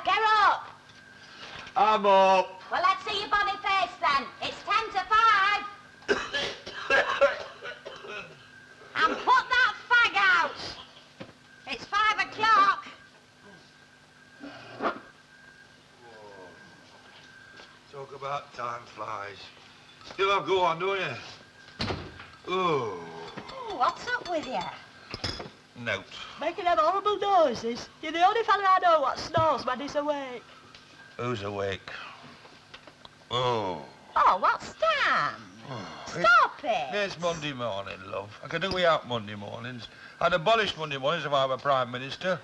get up. I'm up. Well, let's see your bonny face then. It's 10 to 5. And put that fag out. It's 5 o'clock. Talk about time flies. Still have go on, don't you? Oh. What's up with you? Note. Making them horrible noises. You're the only fella I know what snores when he's awake. Who's awake? Oh. Oh, what's that? Oh. Stop it. It's Monday morning, love. I can do without Monday mornings. I'd abolish Monday mornings if I were Prime Minister.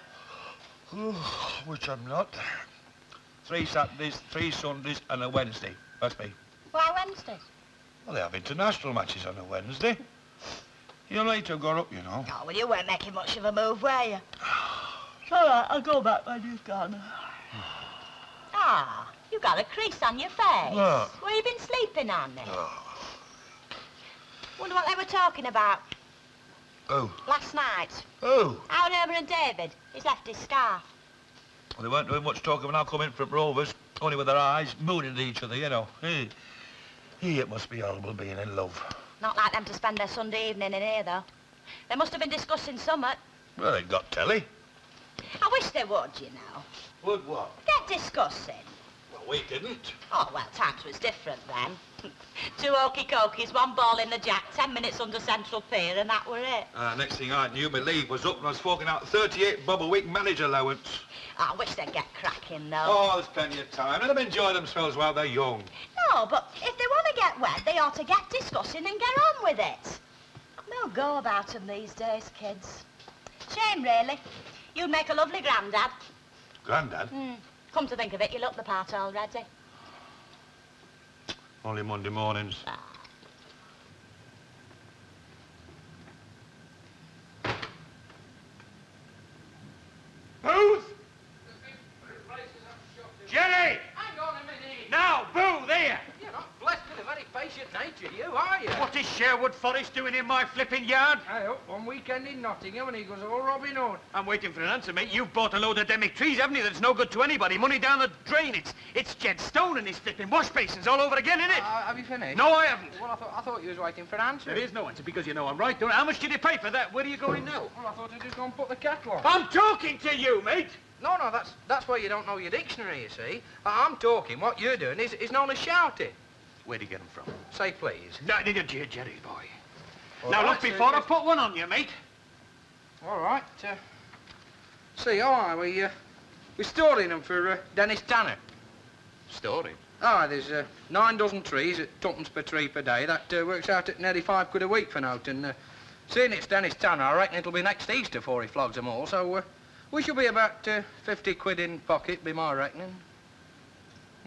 Which I'm not. 3 Saturdays, 3 Sundays and a Wednesday. That's me. Why Wednesdays? Well, they have international matches on a Wednesday. You're late to go up, you know. Oh, well, you weren't making much of a move, were you? It's all right, I'll go back when you've gone. Ah, you got a crease on your face. Look. Where you been sleeping on it? Oh. Wonder what they were talking about Oh. last night. Oh. Our neighbour and David, he's left his scarf. Well, they weren't doing much talking when I come in from Rovers, only with their eyes mooning at each other, you know. It must be horrible being in love. Not like them to spend their Sunday evening in here, though. They must have been discussing something. Well, they got telly. I wish they would, you know. Would what? Get discussing. Well, we didn't. Oh, well, times was different then. 2 okey-cokies, 1 ball in the jack, 10 minutes under Central Pier, and that were it. Next thing I knew, my leave was up and I was forking out 38 bob a week manager allowance. I wish they'd get cracking, though. Oh, there's plenty of time. Let them enjoy themselves while they're young. No, but if they want to get wet, they ought to get discussing and get on with it. No go about them these days, kids. Shame, really. You'd make a lovely granddad. Grandad? Come to think of it, you look the part already. Only Monday mornings. Booth! Jerry! Hang on a minute. Now, Boo, there! You're not blessed with a very patient nature, you, are you? What is Sherwood Forest doing in my flipping yard? I up one weekend in Nottingham and he goes all Robin Hood. I'm waiting for an answer, mate. You've bought a load of demic trees, haven't you, that's no good to anybody. Money down the drain. It's Jed Stone and his flipping wash basins all over again, innit? Have you finished? No, I haven't. Well, I thought you was waiting for an answer. There is no answer because you know I'm right, don't I? How much did you pay for that? Where are you going now? Well, I thought I'd just go and put the kettle on. I'm talking to you, mate. No, that's why you don't know your dictionary, you see. I'm talking. What you're doing is known as shouting. Where'd you get them from? Say please. No, Jerry boy. All now, right, look, so before I just- put one on you, mate. All right. See, we're storing them for Dennis Tanner. Story? Oh, there's 9 dozen trees at 2p per tree per day. That works out at nearly £5 a week for note. And seeing it's Dennis Tanner, I reckon it'll be next Easter before he flogs them all. So we shall be about 50 quid in pocket, be my reckoning.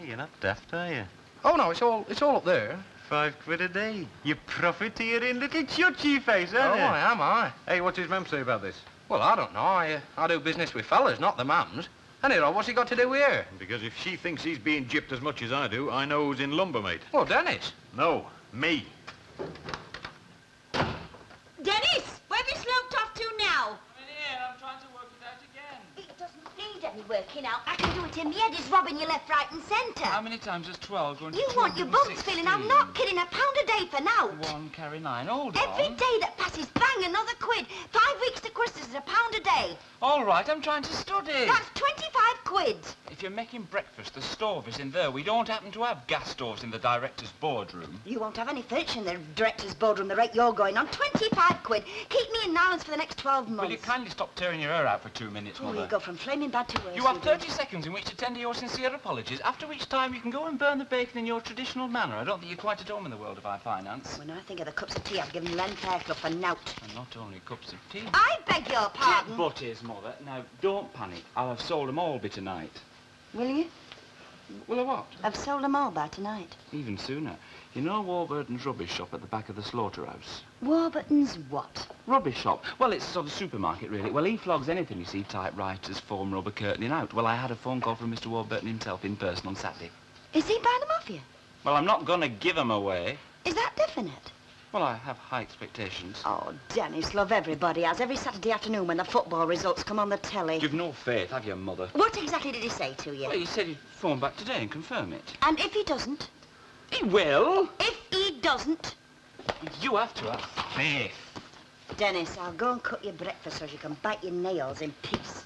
You're not daft, are you? Oh no, it's all up there. 5 quid a day. You profiteering little chutchy face, aren't you? I am, I. Hey, what's his mum say about this? Well, I don't know. I do business with fellas, not the mums. Anyway, what's he got to do with here? Because if she thinks he's being gypped as much as I do, I know who's in lumber, mate. Well, Dennis. No, me. Dennis, where have you sloped off to now? I'm in here. I'm trying to work it out again. It doesn't need any working out. I can do it in my head. It's robbing you left, right and centre. How many times is 12 going to You want your bumps filling. I'm not kidding. £1 a day for now. 1 carry 9. Hold Every day that passes, bang, another quid. 5 weeks to Christmas is £1 a day. All right, I'm trying to study. That's 25 quid. If you're making breakfast, the stove is in there. We don't happen to have gas stoves in the director's boardroom. You won't have any furniture in the director's boardroom the rate you're going on. 25 quid. Keep me in Nowlands for the next 12 months. Will you kindly stop tearing your hair out for 2 minutes, Oh, Mother? you go from flaming bad to worse. You have do. 30 seconds in which to tender your sincere apologies, after which time you can go and burn the bacon in your traditional manner. I don't think you're quite at home in the world of our finance. When I think of the cups of tea I've given Len Fairclough for nout. And not only cups of tea. I beg your pardon. But is, Mother. Now, don't panic. I'll have sold them all by tonight. Will you? Well, what? I've sold them all by tonight. Even sooner. You know Warburton's rubbish shop at the back of the slaughterhouse? Warburton's what? Rubbish shop? Well, it's a sort of supermarket, really. Well, he flogs anything, you see, typewriters, foam rubber, curtaining out. Well, I had a phone call from Mr. Warburton himself in person on Saturday. Is he buying them off you? Well, I'm not going to give them away. Is that definite? Well, I have high expectations. Oh, Dennis, love, everybody has. Every Saturday afternoon when the football results come on the telly. You've no faith, have you, Mother? What exactly did he say to you? Well, he said he'd phone back today and confirm it. And if he doesn't? He will. If he doesn't? You have to have faith. Dennis, I'll go and cook your breakfast so you can bite your nails in peace.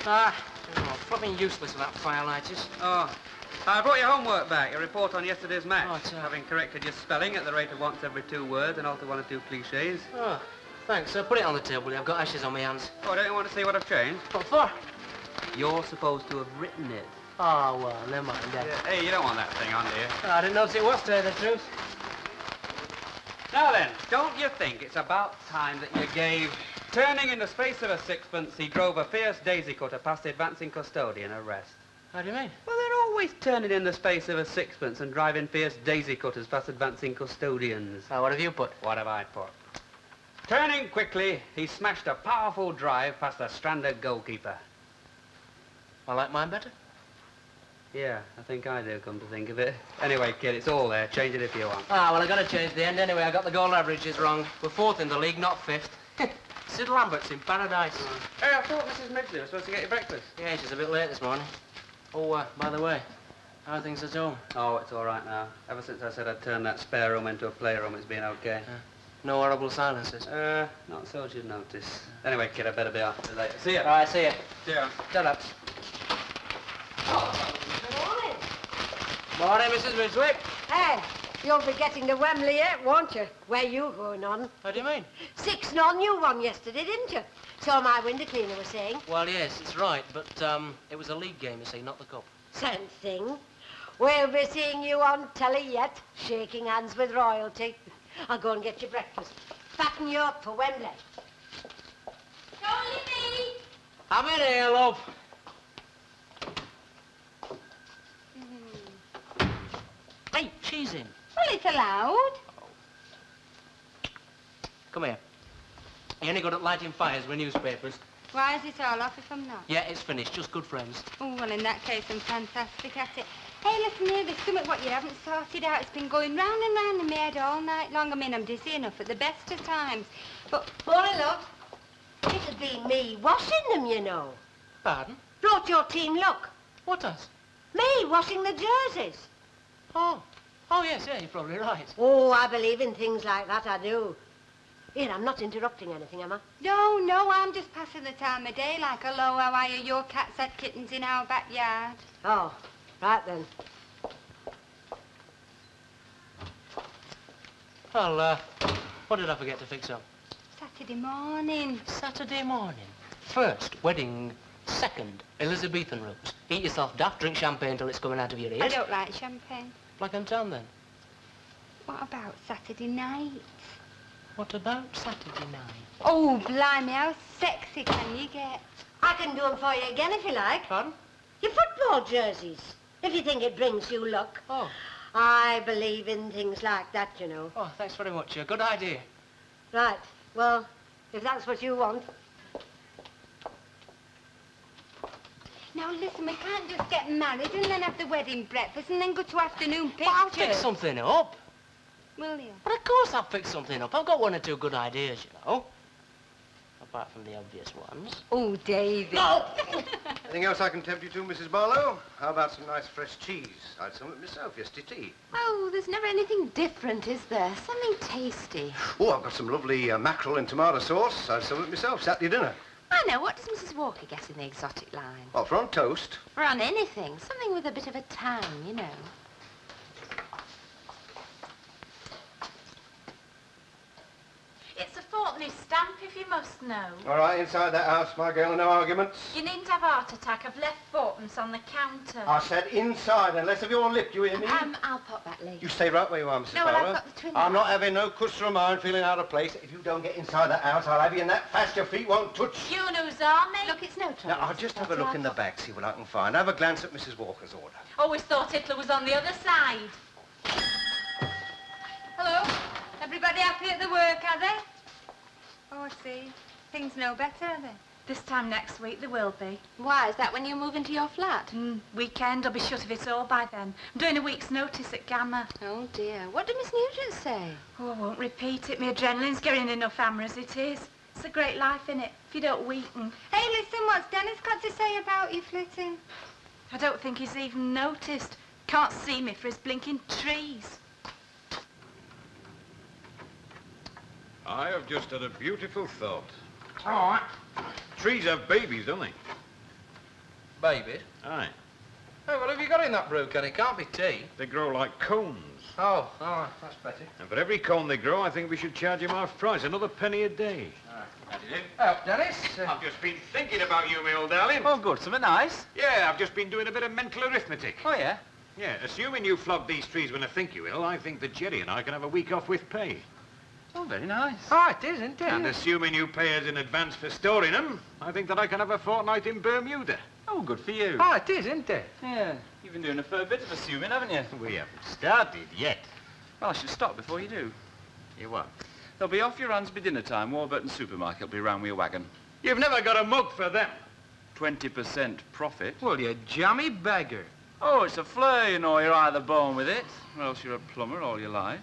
Hi. Morning. Flipping useless with that firelight is. Oh, I brought your homework back. Your report on yesterday's match. Oh, it's, Having corrected your spelling at the rate of once every 2 words and altered 1 or 2 cliches. Oh, thanks. Put it on the table. I've got ashes on my hands. Oh, don't you want to see what I've changed? What for? You're supposed to have written it. Oh, well, never mind, Dad. Yeah. Hey, you don't want that thing on, do you? I didn't notice it was, to tell you the truth. Now then, don't you think it's about time that you gave... Turning in the space of a sixpence, he drove a fierce daisy cutter past the advancing custodian a rest. How do you mean? Well, they're always turning in the space of a sixpence and driving fierce daisy cutters past advancing custodians. What have you put? What have I put? Turning quickly, he smashed a powerful drive past a stranded goalkeeper. I like mine better. Yeah, I think I do, come to think of it. Anyway, kid, it's all there. Change it if you want. Well, I got to change the end anyway. I got the goal averages wrong. We're 4th in the league, not 5th. Sid Lambert's in paradise. Hey, I thought Mrs. Midgley was supposed to get you breakfast. Yeah, she's a bit late this morning. Oh, by the way, how are things at home? Oh, it's all right now. Ever since I said I'd turn that spare room into a playroom, it's been okay. No horrible silences? Not so as you'd notice. Anyway, kid, I better be off later. See ya. All right, see ya. See ya. Shut up. Morning, Mrs. Ridgwick. Hey, you'll be getting to Wembley yet, won't you? Where you going on? How do you mean? 6-0 you won yesterday, didn't you? So my window cleaner was saying. Well, yes, it's right, but it was a league game, you see, not the cup. Same thing. We'll be seeing you on telly yet, shaking hands with royalty. I'll go and get your breakfast. Fatten you up for Wembley. Don't leave me! I'm in here, love. Hey, she's in. Well, it's allowed. Come here. You only good at lighting fires with newspapers. Why is it all off if I'm not? Yeah, it's finished. Just good friends. Oh, well, in that case, I'm fantastic at it. Hey, listen here, there's something what you haven't sorted out. It's been going round and round in my head all night long. I mean, I'm dizzy enough at the best of times. But... Morning, love. It'll be me washing them, you know. Pardon? Brought your team luck. What does? Me washing the jerseys. Oh. Oh, yes, yeah, you're probably right. Oh, I believe in things like that, I do. Here, I'm not interrupting anything, am I? No, I'm just passing the time of day like, hello, how are you? Your cats had kittens in our backyard. Oh, right then. Well, what did I forget to fix up? Saturday morning. Saturday morning. First, wedding. Second, Elizabethan rules. Eat yourself daft, drink champagne till it's coming out of your ears. I don't like champagne. Like I'm town, then. What about Saturday night? What about Saturday night? Oh, blimey, how sexy can you get? I can do them for you again if you like. Pardon? Your football jerseys, if you think it brings you luck. Oh. I believe in things like that, you know. Oh, thanks very much. Good idea. Right, well, if that's what you want. Now, listen, we can't just get married and then have the wedding breakfast and then go to afternoon pictures. Well, I'll fix something up. Will you? But of course I'll fix something up. I've got 1 or 2 good ideas, you know. Apart from the obvious ones. Oh, David. No! Anything else I can tempt you to, Mrs. Barlow? How about some nice fresh cheese? I had some of it myself yesterday tea. Oh, there's never anything different, is there? Something tasty. Oh, I've got some lovely mackerel in tomato sauce. I had some of it myself, Saturday dinner. I know. What does Mrs. Walker get in the exotic line? Well, for on toast. Or on anything. Something with a bit of a tang, you know. It's a 4-penny stamp if you you must know. All right, inside that house, my girl, and no arguments. You needn't have a heart attack. I've left fourpence on the counter. I said inside, and less of your lip, you hear me? I'll pop that later. You stay right where you are, Mrs. No, well, Barlow. I've got the twin I'm not beds. having no customer of mine feeling out of place. If you don't get inside that house, I'll have you in that fast your feet won't touch. You knows army. Look, it's no trouble. Now, I'll just have a look in the back, see what I can find. Have a glance at Mrs. Walker's order. Always thought Hitler was on the other side. Hello? Everybody happy at the work, are they? Oh, I see. Things no better, are they? This time next week there will be. Why? Is that when you move into your flat? Weekend, I'll be shut of it all by then. I'm doing a week's notice at Gamma. Oh, dear. What did Miss Nugent say? Oh, I won't repeat it. My adrenaline's getting enough hammer as it is. It's a great life, innit? If you don't weaken. Hey, listen, what's Dennis got to say about you flitting? I don't think he's even noticed. Can't see me for his blinking trees. I have just had a beautiful thought. All right. Trees have babies, don't they? Baby. Aye. Hey, what have you got in that brew can? It can't be tea. They grow like cones. Oh, that's better. And for every cone they grow, I think we should charge him half price, another penny a day. How do you do? Oh, Dennis. I've just been thinking about you, my old darling. Oh, good. Something nice. Yeah, I've just been doing a bit of mental arithmetic. Oh, yeah? Yeah, assuming you flog these trees when I think you will, I think that Jerry and I can have a week off with pay. Oh, very nice. Oh, it is, isn't it? And assuming you pay us in advance for storing them, I think that I can have a fortnight in Bermuda. Oh, good for you. Oh, it is, isn't it? Yeah. You've been doing a fair bit of assuming, haven't you? We haven't started yet. Well, I should stop before you do. You what? They'll be off your hands by dinner time. Warburton Supermarket will be round with your wagon. You've never got a mug for them. 20% profit. Well, you jammy beggar. Oh, it's a flare, you know. You're either born with it, or else you're a plumber all your life.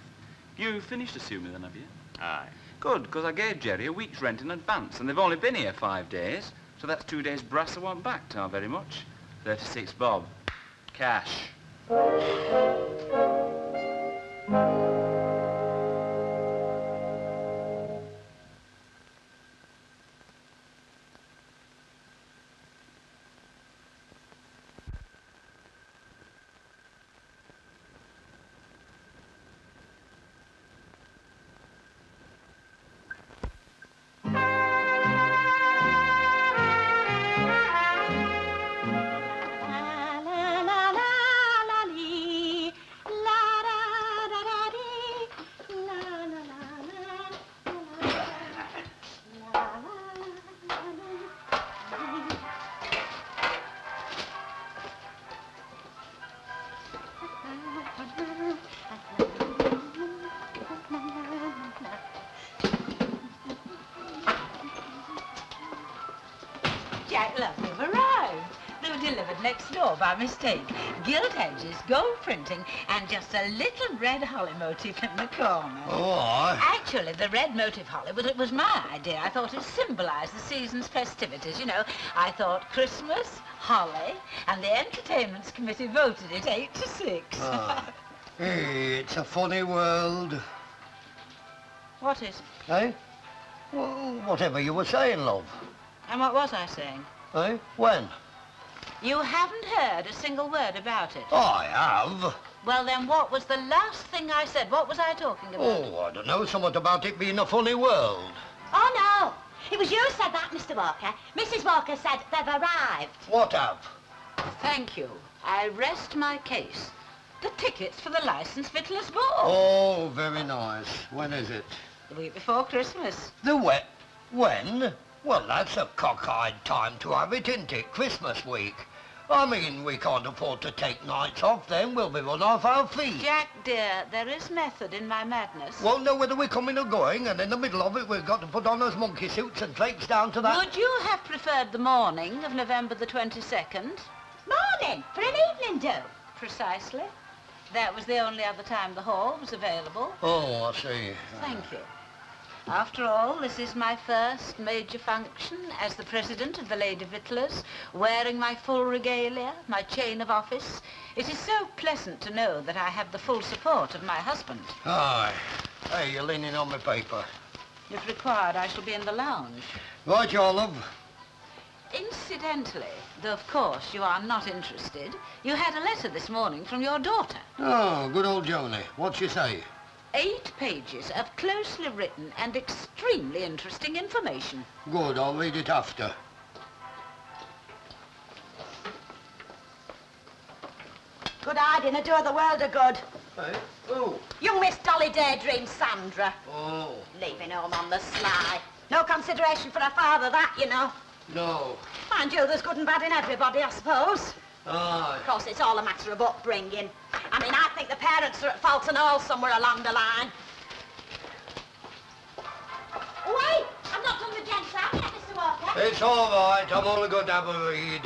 You finished assuming then, have you? Aye. Good, because I gave Jerry a week's rent in advance, and they've only been here 5 days, so that's 2 days brass I want back, not very much. 36 bob. Cash. Jack, love, they've arrived. They were delivered next door by mistake. Gilt edges, gold printing, and just a little red holly motif in the corner. Oh, aye. Actually, the red motif holly, it was my idea. I thought it symbolised the season's festivities, you know. I thought Christmas, holly, and the entertainments committee voted it 8 to 6. Ah. Hey, it's a funny world. What is it? Eh? Well, whatever you were saying, love. And what was I saying? Eh? When? You haven't heard a single word about it. I have. Well, then what was the last thing I said? What was I talking about? Oh, I don't know, something about it being a funny world. Oh, no. It was you who said that, Mr. Walker. Mrs. Walker said they've arrived. What have? Thank you. I rest my case. The tickets for the licensed victualler's ball. Oh, very nice. When is it? The week before Christmas. The what? When? Well, that's a cockeyed time to have it, isn't it? Christmas week. I mean, we can't afford to take nights off then. We'll be run off our feet. Jack, dear, there is method in my madness. Won't know whether we're coming or going, and in the middle of it, we've got to put on those monkey suits and traipse down to that... Would you have preferred the morning of November the 22nd? Morning, for an evening do. Precisely. That was the only other time the hall was available. Oh, I see. Thank you. After all, this is my first major function as the president of the Lady Victuallers, wearing my full regalia, my chain of office. It is so pleasant to know that I have the full support of my husband. Aye. Hey, you're leaning on my paper. If required, I shall be in the lounge. Right, your love. Incidentally, though of course you are not interested, you had a letter this morning from your daughter. Oh, good old Joni. What'd she say? 8 pages of closely written and extremely interesting information. Good, I'll read it after. Good hiding, a do the world a good. Hey, who? You Miss Dolly Daydream Sandra. Oh. Leaving home on the sly. No consideration for a father, that, you know. No. Mind you, there's good and bad in everybody, I suppose. Aye. Of course, it's all a matter of upbringing. I mean, I think the parents are at fault and all somewhere along the line. Wait! I've not done the gents out yet, Mr. Walker. It's all right. I'm only going to have a read.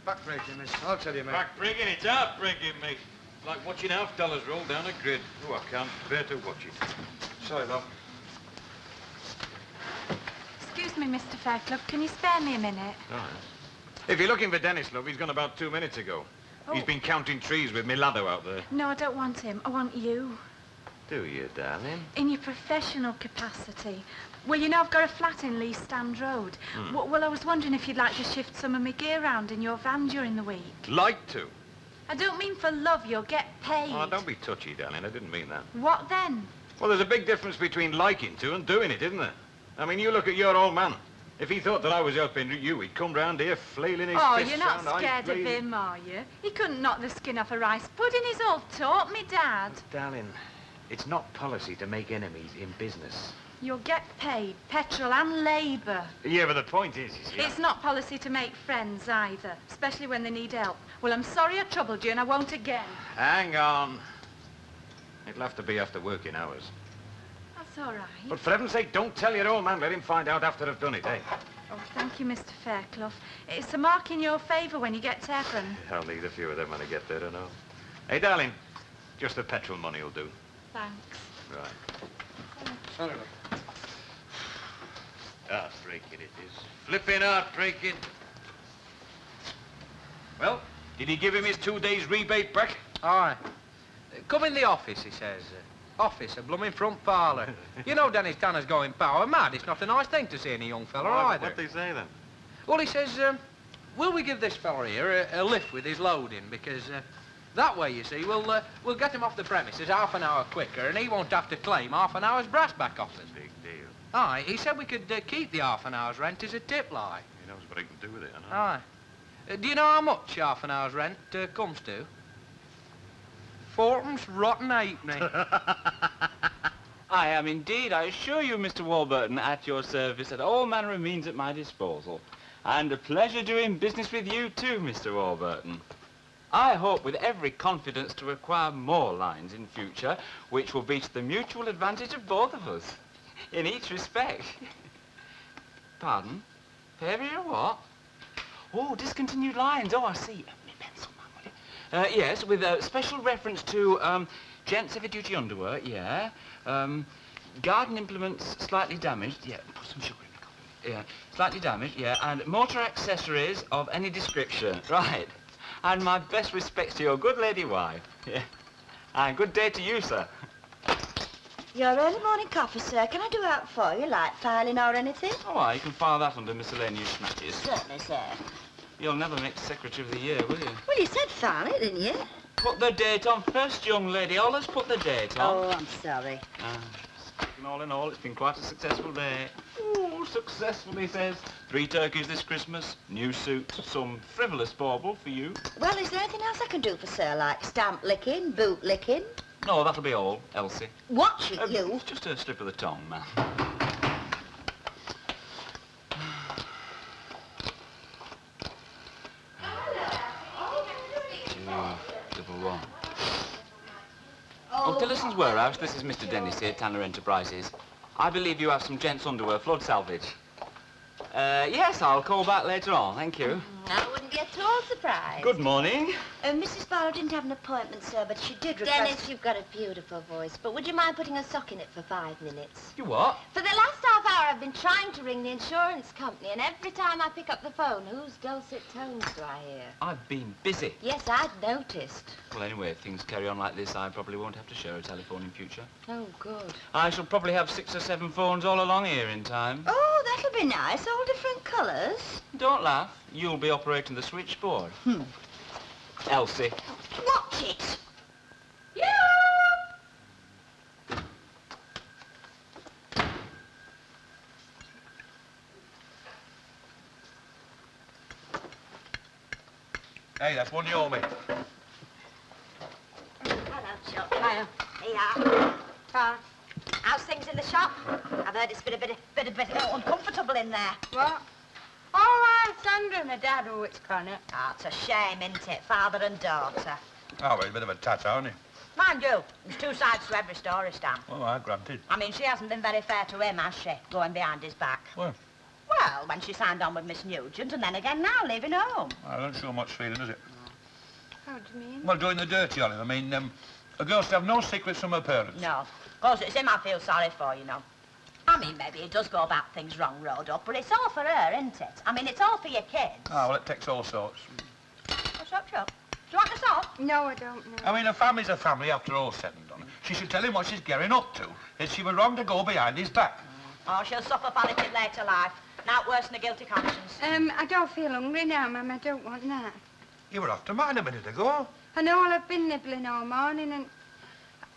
Backbreaking, miss. I'll tell you, mate. Backbreaking, it's heartbreaking, mate. It's like watching half dollars roll down a grid. Oh, I can't bear to watch it. Sorry, love. Excuse me, Mr. Fairclough, can you spare me a minute? All right. If you're looking for Dennis, love, he's gone about 2 minutes ago. He's been counting trees with me ladder out there. No, I don't want him. I want you. Do you, darling? In your professional capacity. Well, you know, I've got a flat in Lee Stand Road. Well, I was wondering if you'd like to shift some of my gear around in your van during the week. Like to? I don't mean for love, you'll get paid. Oh, don't be touchy, darling. I didn't mean that. What then? Well, there's a big difference between liking to and doing it, isn't there? I mean, you look at your old man. If he thought that I was helping you, he'd come round here flailing his Oh, fists you're not round, scared of him, are you? He couldn't knock the skin off a rice pudding. He's all taught me, Dad. Darling, it's not policy to make enemies in business. You'll get paid, petrol and labour. Yeah, but the point is, you see... It's not policy to make friends either, especially when they need help. Well, I'm sorry I troubled you, and I won't again. Hang on. It'll have to be after working hours. That's all right. But for heaven's sake, don't tell your old man. Let him find out after I've done it, eh? Oh, thank you, Mr. Fairclough. It's a mark in your favour when you get tapping. I'll need a few of them when I get there, I know. Hey, darling, just the petrol money will do. Thanks. Right. Sorry, love. Heartbreaking it is. Flipping heartbreaking. Well, did he give him his 2 days rebate back? Aye. Come in the office, he says. Office, a blooming front parlour. You know Dennis Tanner's going power mad. It's not a nice thing to see any young fella either. What'd they say then? Well, he says, will we give this fella here a lift with his loading? Because that way, you see, we'll get him off the premises half an hour quicker and he won't have to claim half an hour's brass back off us. Big deal. Aye, he said we could keep the half an hour's rent as a tip, like. He knows what he can do with it, I know. Aye. Do you know how much half an hour's rent comes to? Fourpence rotten halfpenny. I am indeed, I assure you, Mr. Warburton, at your service at all manner of means at my disposal. And a pleasure doing business with you too, Mr. Warburton. I hope with every confidence to acquire more lines in future, which will be to the mutual advantage of both of us, in each respect. Pardon? Favour or what? Oh, discontinued lines. Oh, I see. Me pencil, man, will you? Yes, with a special reference to gents' heavy-duty underwear, yeah. Garden implements slightly damaged, yeah. Put some sugar in the coffee. Yeah, slightly damaged, yeah. And motor accessories of any description, right. And my best respects to your good lady wife, yeah. And good day to you, sir. Your early morning coffee, sir. Can I do out for you, like filing or anything? Oh, well, you can file that under miscellaneous snatches. Certainly, sir. You'll never make Secretary of the Year, will you? Well, you said file it, didn't you? Put the date on first, young lady. Always put the date on. Oh, I'm sorry. All in all, it's been quite a successful day. Ooh, successful, he says. 3 turkeys this Christmas, new suit, some frivolous bauble for you. Well, is there anything else I can do for sir, like stamp licking, boot licking? No, that'll be all, Elsie. Watch it, you. Just a slip of the tongue, man. 211. Oh, Tillison's Warehouse, this is Mr. Dennis here, Tanner Enterprises. I believe you have some gents' underwear, flood salvage. Yes, I'll call back later on, thank you. I wouldn't be at all surprised. Good morning. Mrs. Barlow didn't have an appointment, sir, but she did request... Dennis, you've got a beautiful voice, but would you mind putting a sock in it for 5 minutes? You what? For the last half hour, I've been trying to ring the insurance company, and every time I pick up the phone, whose dulcet tones do I hear? I've been busy. Yes, I'd noticed. Well, anyway, if things carry on like this, I probably won't have to share a telephone in future. Oh, good. I shall probably have 6 or 7 phones all along here in time. Oh, that'll be nice. All different colours. Don't laugh. You'll be operating the switchboard. Elsie. Watch it. Hey, that's one you owe me. Hello, Chuck. Hiya. Here. Tara. How's things in the shop? I've heard it's been a bit uncomfortable in there. What? All right, Sandra and her dad. Oh, it's Connor. Oh, it's a shame, isn't it? Father and daughter. Oh, well, he's a bit of a tat, aren't he? Mind you, there's two sides to every story, Stan. All right, granted. I mean, she hasn't been very fair to him, has she? Going behind his back. Well, Well, when she signed on with Miss Nugent, and then again now, leaving home. I don't show much feeling, does it? How do you mean? Well, doing the dirty on him. I mean, a girl's to have no secrets from her parents. No. Of course, it's him I feel sorry for, you know. I mean, maybe he does go about things wrong road up, but it's all for her, isn't it? I mean, it's all for your kids. Ah, well, it takes all sorts. What's up, Chuck? Do you want to stop? No, I don't know. I mean, a family's a family after all said and done. She should tell him what she's getting up to. If she were wrong to go behind his back. Oh, she'll suffer for it in later life. Now worse than a guilty conscience. I don't feel hungry now, Mum. I don't want that. You were off to mine a minute ago. I know, well, I've been nibbling all morning, and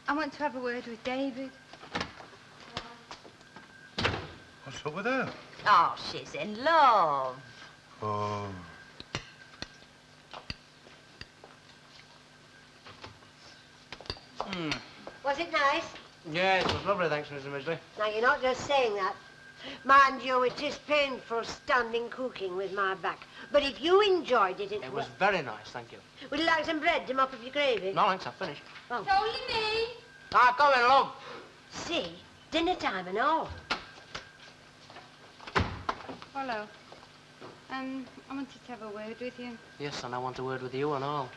I want to have a word with David. What's up with her? Oh, she's in love. Oh. Was it nice? Yes, it was lovely, thanks, Mr. Midgley. Now, you're not just saying that. Mind you, it is painful standing cooking with my back. But if you enjoyed it, It was very nice, thank you. Would you like some bread to mop up your gravy? No, thanks, I've finished. Oh. It's only me. Ah, come in, love. See? Dinner time and all. Hello. I wanted to have a word with you. Yes, and I want a word with you and all.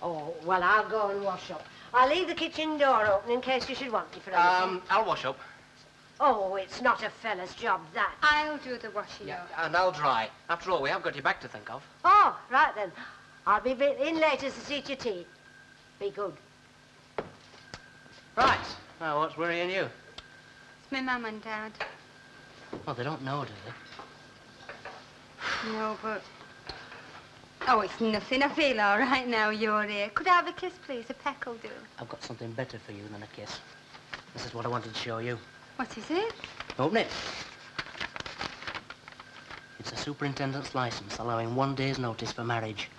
Oh, well, I'll go and wash up. I'll leave the kitchen door open in case you should want me for anything. I'll wash up. Oh, it's not a fella's job, that. I'll do the washing up. And I'll dry. After all, we have got your back to think of. Oh, right then. I'll be in later to see to tea. Be good. Right. Now, what's worrying you? It's my mum and dad. Well, they don't know, do they? No, but... Oh, it's nothing. I feel all right now you're here. Could I have a kiss, please? A peck will do. I've got something better for you than a kiss. This is what I wanted to show you. What is it? Open it. It's a superintendent's license allowing 1 day's notice for marriage.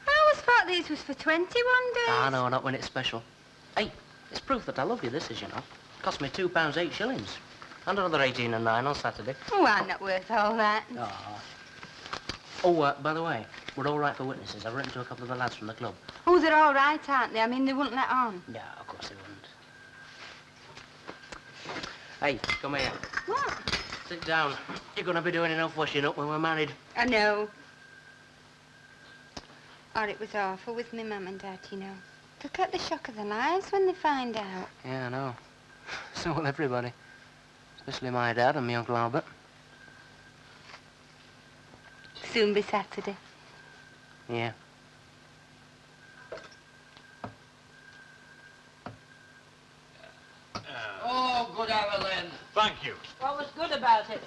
I always thought these was for 21 days. Ah, no, not when it's special. Hey, it's proof that I love you, this is, you know. Cost me £2, 8 shillings. And another 18 and 9 on Saturday. Oh, I'm not worth all that. Ah. Oh, by the way, we're all right for witnesses. I've written to a couple of the lads from the club. Oh, they're all right, aren't they? I mean, they wouldn't let on. No, of course they wouldn't. Hey, come here. What? Sit down. You're going to be doing enough washing up when we're married. I know. Or it was awful with me mum and dad, you know. They'll get the shock of their lives when they find out. Yeah, I know. So will everybody. Especially my dad and my Uncle Albert. Soon be Saturday. Yeah. Oh, good hour then. Thank you. What was good about it?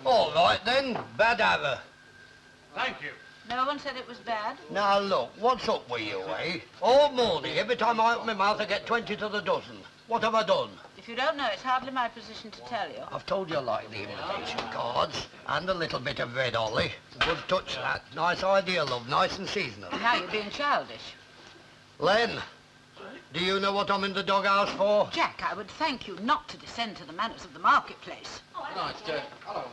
All right then, bad hour. Thank you. No one said it was bad. Now look, what's up with you, eh? All morning, every time I open my mouth, I get 20 to the dozen. What have I done? If you don't know, it's hardly my position to tell you. I've told you I like the invitation cards and a little bit of red holly. Good touch, that. Nice idea, love. Nice and seasonal. Now you're being childish. Len, do you know what I'm in the doghouse for? Jack, I would thank you not to descend to the manners of the marketplace. Sit down.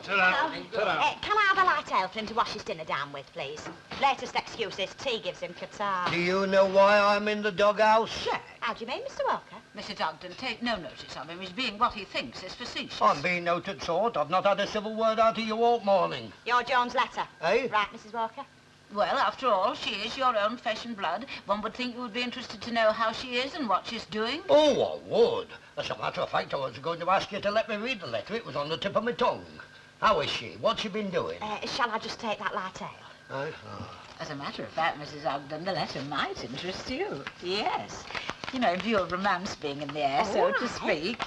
Can I have a light ale for him to wash his dinner down with, please? Latest excuses, tea gives him catarrh. Do you know why I'm in the doghouse? Jack. How do you mean, Mr. Walker? Mrs. Ogden, take no notice of him. He's being what he thinks is facetious. I'm being noted sort. I've not had a civil word out of you all morning. Your Jones letter. Eh? Right, Mrs. Walker? Well, after all, she is your own flesh and blood. One would think you would be interested to know how she is and what she's doing. Oh, I would. As a matter of fact, I was going to ask you to let me read the letter. It was on the tip of my tongue. How is she? What's she been doing? Shall I just take that light ale? As a matter of fact, Mrs. Ogden, the letter might interest you. Yes. You know, in view of romance being in the air, so to speak.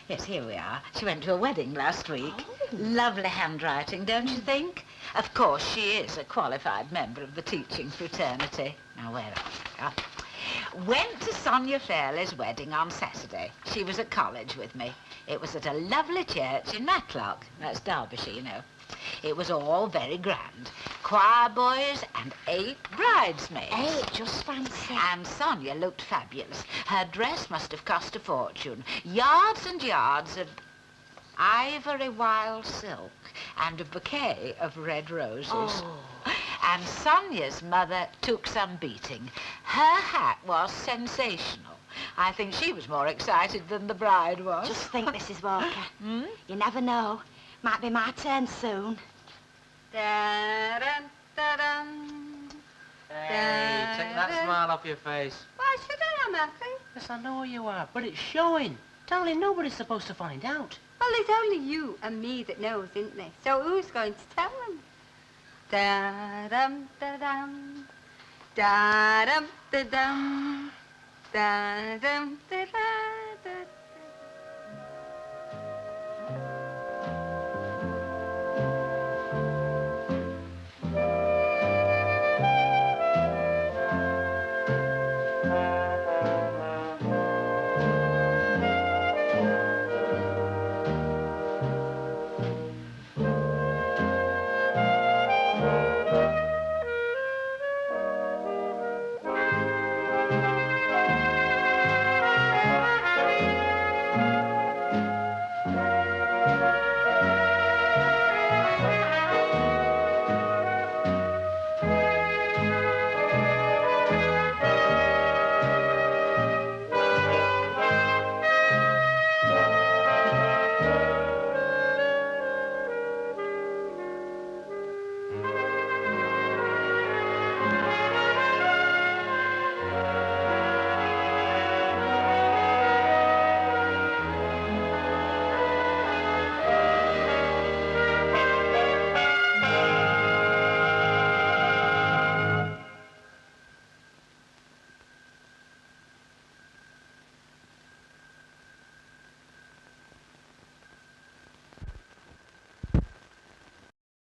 Yes, here we are. She went to a wedding last week. Lovely handwriting, don't you think? Of course, she is a qualified member of the teaching fraternity. Now, where are we? Went to Sonia Fairley's wedding on Saturday. She was at college with me. It was at a lovely church in Matlock. That's Derbyshire, you know. It was all very grand. Choir boys and 8 bridesmaids. 8, just fancy. And Sonia looked fabulous. Her dress must have cost a fortune. Yards and yards of ivory wild silk and a bouquet of red roses. Oh. And Sonia's mother took some beating. Her hat was sensational. I think she was more excited than the bride was. Just think, Mrs. Walker. You never know. Might be my turn soon. Hey, take that smile off your face. Why should I? I'm happy. Yes, I know you are, but it's showing. Darling, nobody's supposed to find out. Well, there's only you and me that knows, isn't there? So who's going to tell them? Da-dum, da-dum. Da-dum, da-dum. Da-dum, da-da-da.